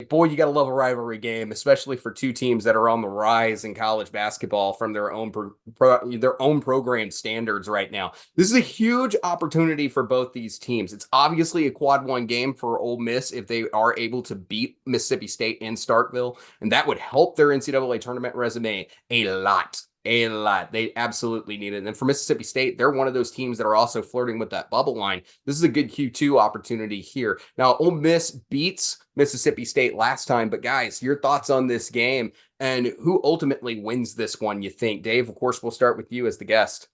boy, you got to love a rivalry game, especially for two teams that are on the rise in college basketball from their own their own program standards right now. This is a huge opportunity for both these teams. It's obviously a quad one game for Ole Miss if they are able to beat Mississippi State in Starkville, and that would help their NCAA tournament resume a lot. A lot. They absolutely need it. And then for Mississippi State, they're one of those teams that are also flirting with that bubble line. This is a good Q2 opportunity here. Now, Ole Miss beats Mississippi State last time, but guys, your thoughts on this game and who ultimately wins this one, you think? Dave, of course, we'll start with you as the guest.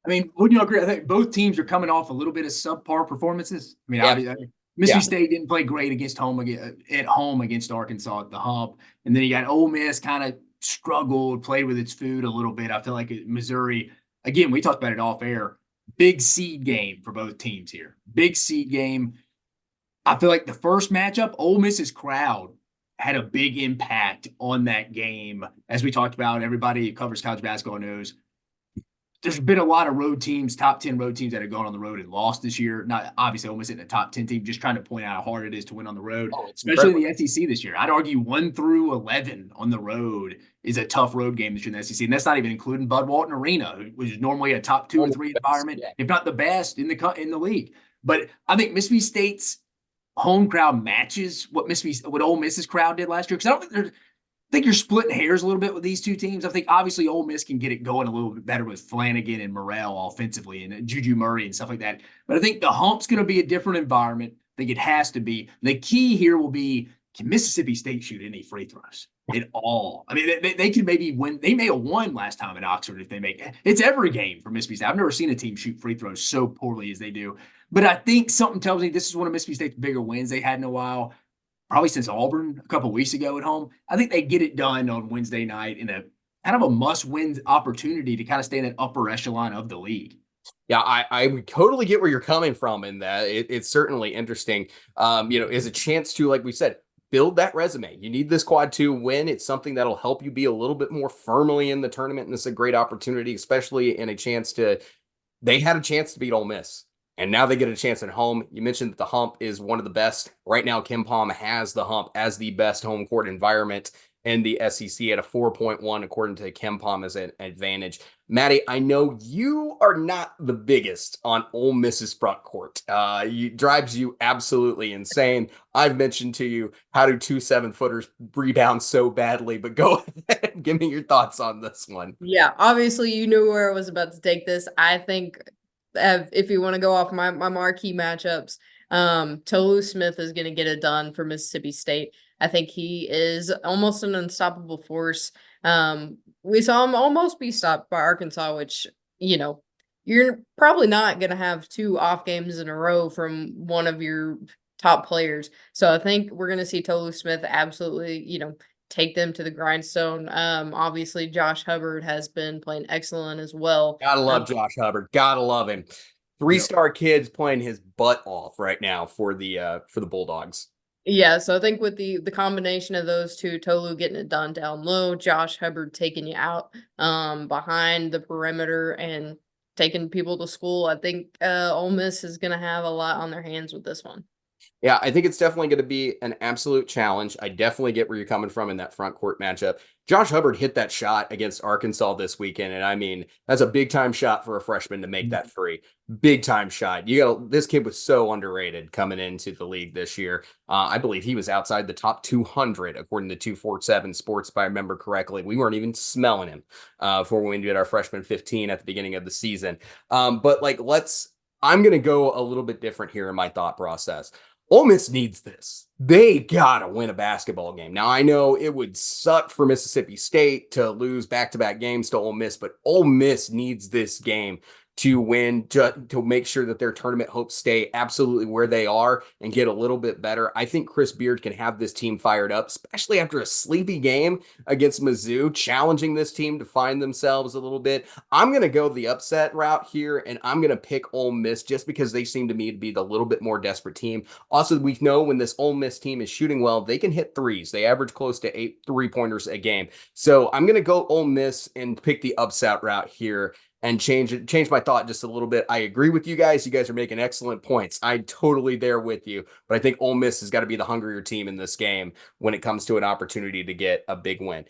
I mean, wouldn't you agree? I think both teams are coming off a little bit of subpar performances. I mean, Yeah. obviously, Mississippi State didn't play great against at home against Arkansas at the Hump, and then you got Ole Miss kind of struggled, played with its food a little bit. I feel like Missouri, again, we talked about it off air. Big seed game for both teams here. Big seed game. I feel like the first matchup, Ole Miss's crowd had a big impact on that game. As we talked about, everybody who covers college basketball knows there's been a lot of road teams, top 10 road teams that have gone on the road and lost this year. Not obviously Ole Miss in the top 10 team, just trying to point out how hard it is to win on the road, especially in the SEC this year. I'd argue 1 through 11 on the road is a tough road game this year in the SEC. And that's not even including Bud Walton Arena, which is normally a top 2 or 3 environment, if not the best in the league. But I think Mississippi State's home crowd matches what Ole Miss's crowd did last year. Because I think you're splitting hairs a little bit with these two teams. I think obviously Ole Miss can get it going a little bit better with Flanagan and Morrell offensively and Juju Murray and stuff like that. But I think the Hump's going to be a different environment. I think it has to be. The key here will be, can Mississippi State shoot any free throws at all? I mean, they could maybe win. They may have won last time in Oxford if they make it. It's every game for Mississippi State. I've never seen a team shoot free throws so poorly as they do. But I think something tells me this is one of Mississippi State's bigger wins they had in a while. Probably since Auburn a couple of weeks ago at home. I think they get it done on Wednesday night in a kind of a must-win opportunity to kind of stay in that upper echelon of the league. Yeah, I totally get where you're coming from in that. It's certainly interesting. Is a chance to, like we said, build that resume. You need this quad 2 win. It's something that'll help you be a little bit more firmly in the tournament. And it's a great opportunity, especially in they had a chance to beat Ole Miss. And now they get a chance at home. You mentioned that the Hump is one of the best. Right now, KenPom has the Hump as the best home court environment in the SEC at a 4.1, according to KenPom, as an advantage. Maddie, I know you are not the biggest on Ole Miss's front court. It drives you absolutely insane. I've mentioned to you, how do 2 7-footers rebound so badly? But go ahead and give me your thoughts on this one. Yeah, obviously you knew where I was about to take this. I think if you want to go off my marquee matchups, Tolu Smith is going to get it done for Mississippi State. I think he is almost an unstoppable force. We saw him almost be stopped by Arkansas, which, you're probably not going to have 2 off games in a row from one of your top players. So I think we're going to see Tolu Smith absolutely, take them to the grindstone. Obviously, Josh Hubbard has been playing excellent as well. Gotta love Josh Hubbard. Gotta love him. 3-star kid's playing his butt off right now for the Bulldogs. Yeah, so I think with the combination of those two, Tolu getting it done down low, Josh Hubbard taking you out behind the perimeter and taking people to school, I think Ole Miss is going to have a lot on their hands with this one. Yeah, I think it's definitely going to be an absolute challenge. I definitely get where you're coming from in that front court matchup. Josh Hubbard hit that shot against Arkansas this weekend, and I mean, that's a big time shot for a freshman to make that free. Big time shot. This kid was so underrated coming into the league this year. I believe he was outside the top 200 according to 247 Sports, if I remember correctly. We weren't even smelling him for when we did our freshman 15 at the beginning of the season. I'm going to go a little bit different here in my thought process. Ole Miss needs this. They got to win a basketball game. Now, I know it would suck for Mississippi State to lose back-to-back games to Ole Miss, but Ole Miss needs this game to win, to make sure that their tournament hopes stay absolutely where they are and get a little bit better. I think Chris Beard can have this team fired up, especially after a sleepy game against Mizzou, challenging this team to find themselves a little bit. I'm going to go the upset route here, and I'm going to pick Ole Miss just because they seem to me to be the little bit more desperate team. Also, we know when this Ole Miss team is shooting well, they can hit threes. They average close to 8 3-pointers a game. So I'm going to go Ole Miss and pick the upset route here. and change my thought just a little bit. I agree with you guys. You guys are making excellent points. I'm totally there with you, but I think Ole Miss has got to be the hungrier team in this game when it comes to an opportunity to get a big win.